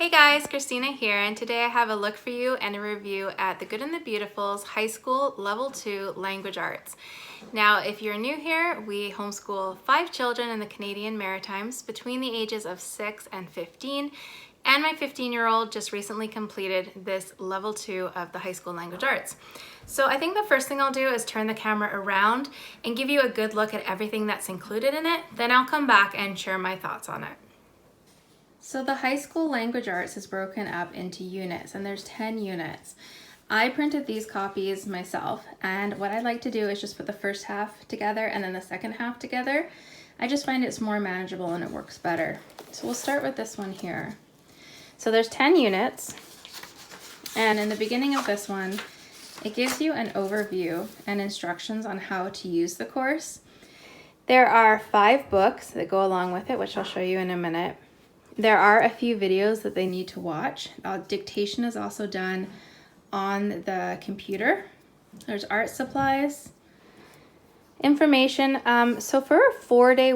Hey guys, Christina here, and today I have a look for you and a review at The Good and the Beautiful's High School Level 2 Language Arts. Now, if you're new here, we homeschool 5 children in the Canadian Maritimes between the ages of 6 and 15, and my 15-year-old just recently completed this Level 2 of the High School Language Arts. So I think the first thing I'll do is turn the camera around and give you a good look at everything that's included in it. Then I'll come back and share my thoughts on it. So the High School Language Arts is broken up into units, and there's 10 units. I printed these copies myself, and what I like to do is just put the first half together and then the second half together. I just find it's more manageable and it works better. So we'll start with this one here. So there's 10 units, and in the beginning of this one, it gives you an overview and instructions on how to use the course. There are 5 books that go along with it, which I'll show you in a minute. There are a few videos that they need to watch. Dictation is also done on the computer. There's art supplies, information. So for a 4-day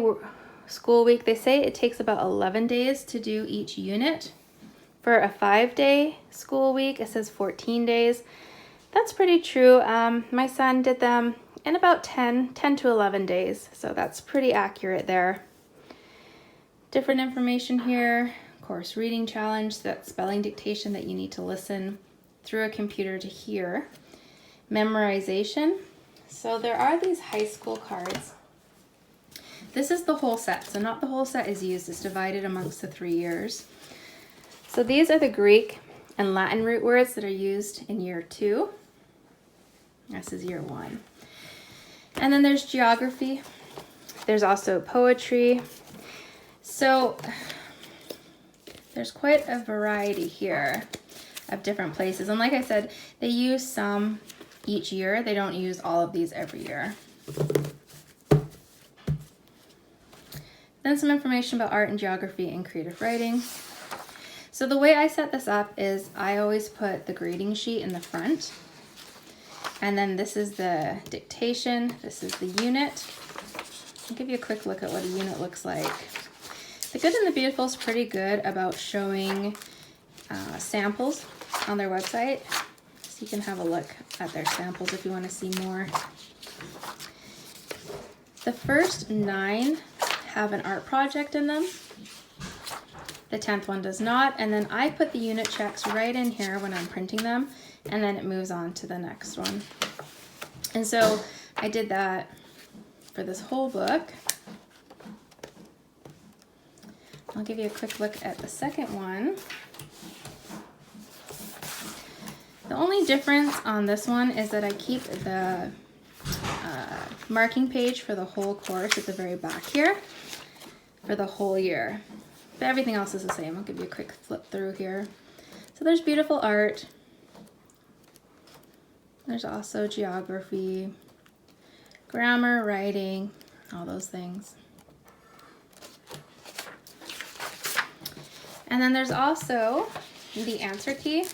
school week, they say it takes about 11 days to do each unit. For a 5-day school week, it says 14 days. That's pretty true. My son did them in about 10 to 11 days. So that's pretty accurate there. Different information here, course reading challenge, that spelling dictation that you need to listen through a computer to hear. Memorization. So there are these high school cards. This is the whole set, so not the whole set is used, it's divided amongst the 3 years. So these are the Greek and Latin root words that are used in year 2. This is year 1. And then there's geography. There's also poetry. So there's quite a variety here of different places. And like I said, they use some each year. They don't use all of these every year. Then some information about art and geography and creative writing. So the way I set this up is I always put the grading sheet in the front. And then this is the dictation. This is the unit. I'll give you a quick look at what a unit looks like. The Good and the Beautiful is pretty good about showing samples on their website. So you can have a look at their samples if you want to see more. The first 9 have an art project in them. The 10th one does not. And then I put the unit checks right in here when I'm printing them, and then it moves on to the next one. And so I did that for this whole book. I'll give you a quick look at the second one. The only difference on this one is that I keep the marking page for the whole course at the very back here for the whole year. But everything else is the same. I'll give you a quick flip through here. So there's beautiful art. There's also geography, grammar, writing, all those things. And then there's also the answer key,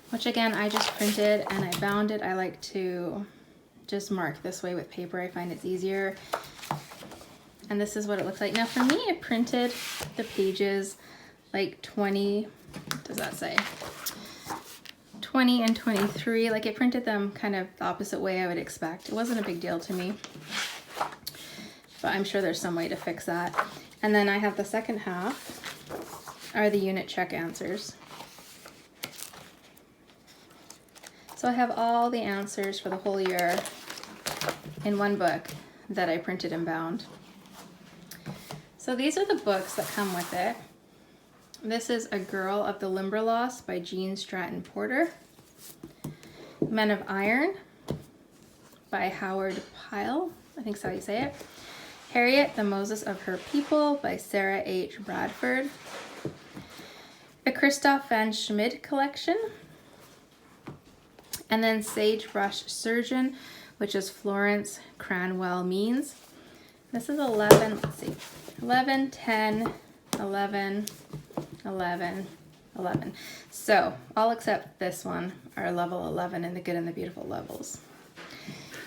which again, I just printed and I bound it. I like to just mark this way with paper. I find it's easier. And this is what it looks like. Now for me, I printed the pages like 20, what does that say? 20 and 23, like it printed them kind of the opposite way I would expect. It wasn't a big deal to me, but I'm sure there's some way to fix that. And then I have the second half are the unit check answers. So I have all the answers for the whole year in one book that I printed and bound. So these are the books that come with it. This is A Girl of the Limberlost by Jean Stratton Porter. Men of Iron by Howard Pyle, I think that's how you say it. Harriet, the Moses of Her People by Sarah H. Bradford. A Christoph van Schmid collection. And then Sagebrush Surgeon, which is Florence Cranwell Means. This is 11, let's see, 11, 10, 11, 11, 11. So all except this one are level 11 in the Good and the Beautiful levels.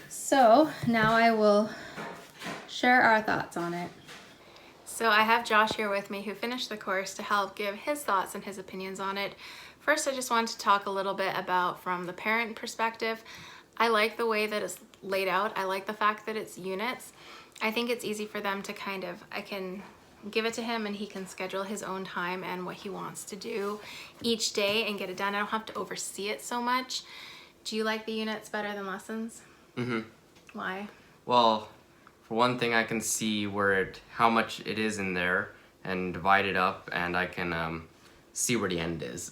So now I will share our thoughts on it. So I have Josh here with me who finished the course to help give his thoughts and his opinions on it. First, I just wanted to talk a little bit about from the parent perspective. I like the way that it's laid out. I like the fact that it's units. I think it's easy for them to I can give it to him and he can schedule his own time and what he wants to do each day and get it done. I don't have to oversee it so much. Do you like the units better than lessons? Mm-hmm. Why? Well, for one thing, I can see how much it is in there and divide it up, and I can see where the end is.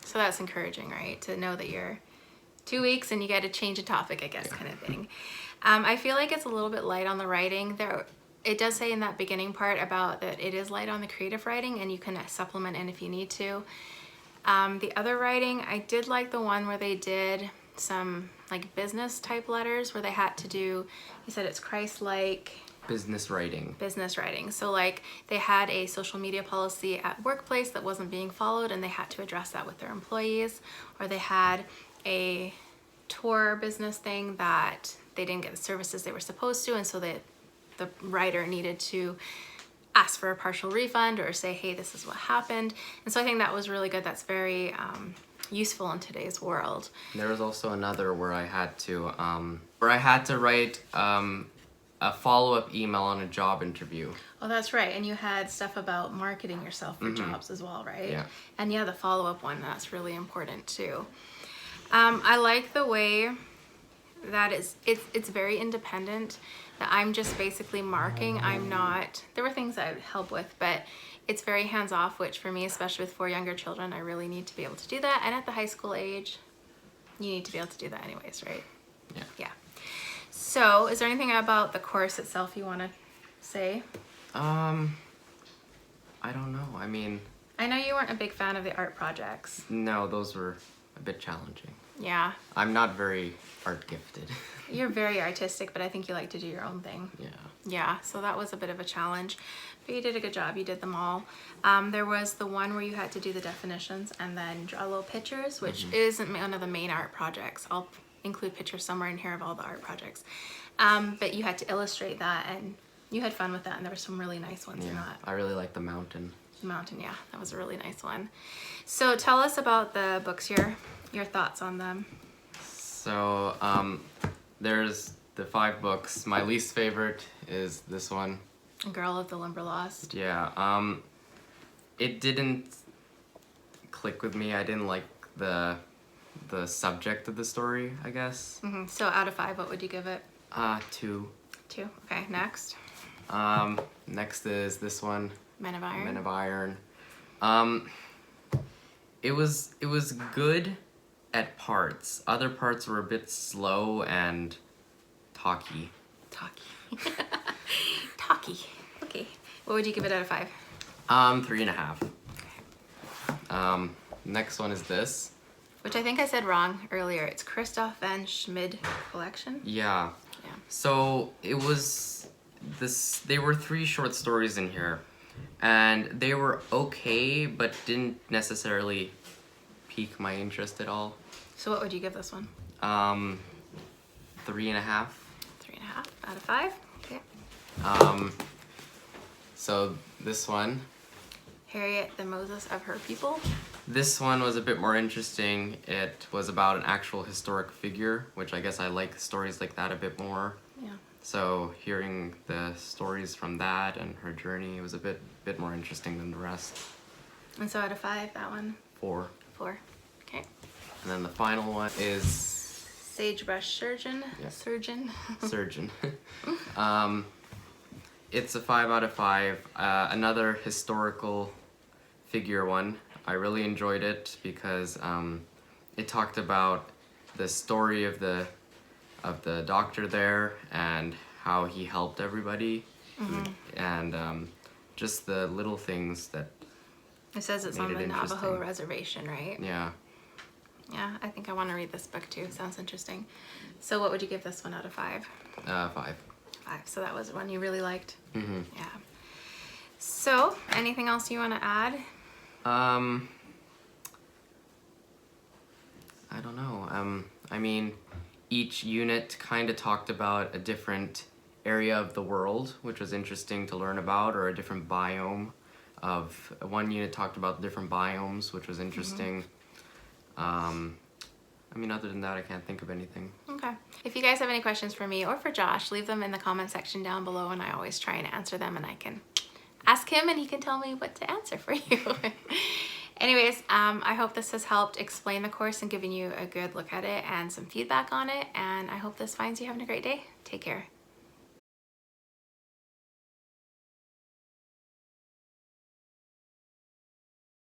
So that's encouraging, right? To know that you're 2 weeks and you got to change a topic, I guess, kind of thing. I feel like it's a little bit light on the writing. It does say in that beginning part about that it is light on the creative writing and you can supplement in if you need to. The other writing, I did like the one where they did some like business type letters where they had to do, you said it's Christ-like. Business writing. Business writing. So like they had a social media policy at workplace that wasn't being followed and they had to address that with their employees, or they had a tour business thing that they didn't get the services they were supposed to, and so the writer needed to ask for a partial refund or say, hey, this is what happened. And so I think that was really good. That's very useful in today's world. There was also another where I had to write a follow-up email on a job interview. Oh, that's right. And you had stuff about marketing yourself for jobs as well, right? Yeah. And yeah, the follow-up one, that's really important too. I like the way that it's very independent, that I'm just basically marking. There were things I would help with, but it's very hands-off, which for me, especially with 4 younger children, I really need to be able to do that. And at the high school age, you need to be able to do that anyways, right? Yeah. Yeah. So is there anything about the course itself you want to say? I don't know. I mean, I know you weren't a big fan of the art projects. no, those were a bit challenging. Yeah. I'm not very art gifted. You're very artistic, but I think you like to do your own thing. Yeah. Yeah, so that was a bit of a challenge, but you did a good job. You did them all. There was the one where you had to do the definitions and then draw little pictures, which isn't one of the main art projects. I'll include pictures somewhere in here of all the art projects. But you had to illustrate that, and you had fun with that, and there were some really nice ones in that. I really like the mountain. The mountain, yeah, that was a really nice one. So tell us about the books here, your thoughts on them. So, there's the 5 books. My least favorite is this one. Girl of the Limberlost. Yeah, it didn't click with me. I didn't like the subject of the story, I guess. So out of 5, what would you give it? 2. 2. Okay, next. Next is this one. Men of Iron. Men of Iron. It was good at parts. Other parts were a bit slow and talky. Talky. Talky. Okay. What would you give it out of 5? 3.5. Okay. Next one is this. Which I think I said wrong earlier. It's Christoph Van Schmid collection. Yeah. Yeah. So it was this. They were 3 short stories in here, and they were okay, but didn't necessarily pique my interest at all. So what would you give this one? 3.5. 3.5 out of 5. Okay. So this one. Harriet, the Moses of her people. This one was a bit more interesting. It was about an actual historic figure, which I guess I like stories like that a bit more. Yeah. So hearing the stories from that and her journey was a bit more interesting than the rest. And so out of 5, that one? 4. 4. Okay. And then the final one is Sagebrush Surgeon. Yeah. Surgeon. Surgeon. It's a 5 out of 5. Another historical figure one. I really enjoyed it because it talked about the story of the doctor there and how he helped everybody, and just the little things that. It says it's on the Navajo reservation, right? Yeah. Yeah, I think I want to read this book too. Sounds interesting. So what would you give this one out of 5? 5. 5. So that was one you really liked. Mm-hmm. Yeah. So anything else you want to add? I don't know. I mean, each unit kind of talked about a different area of the world, which was interesting to learn about, or a different biome. One unit talked about different biomes, which was interesting. I mean, other than that, I can't think of anything. Okay. If you guys have any questions for me or for Josh, leave them in the comment section down below, and I always try and answer them, and I can ask him and he can tell me what to answer for you. Anyways, I hope this has helped explain the course and giving you a good look at it and some feedback on it, and I hope this finds you having a great day. Take care.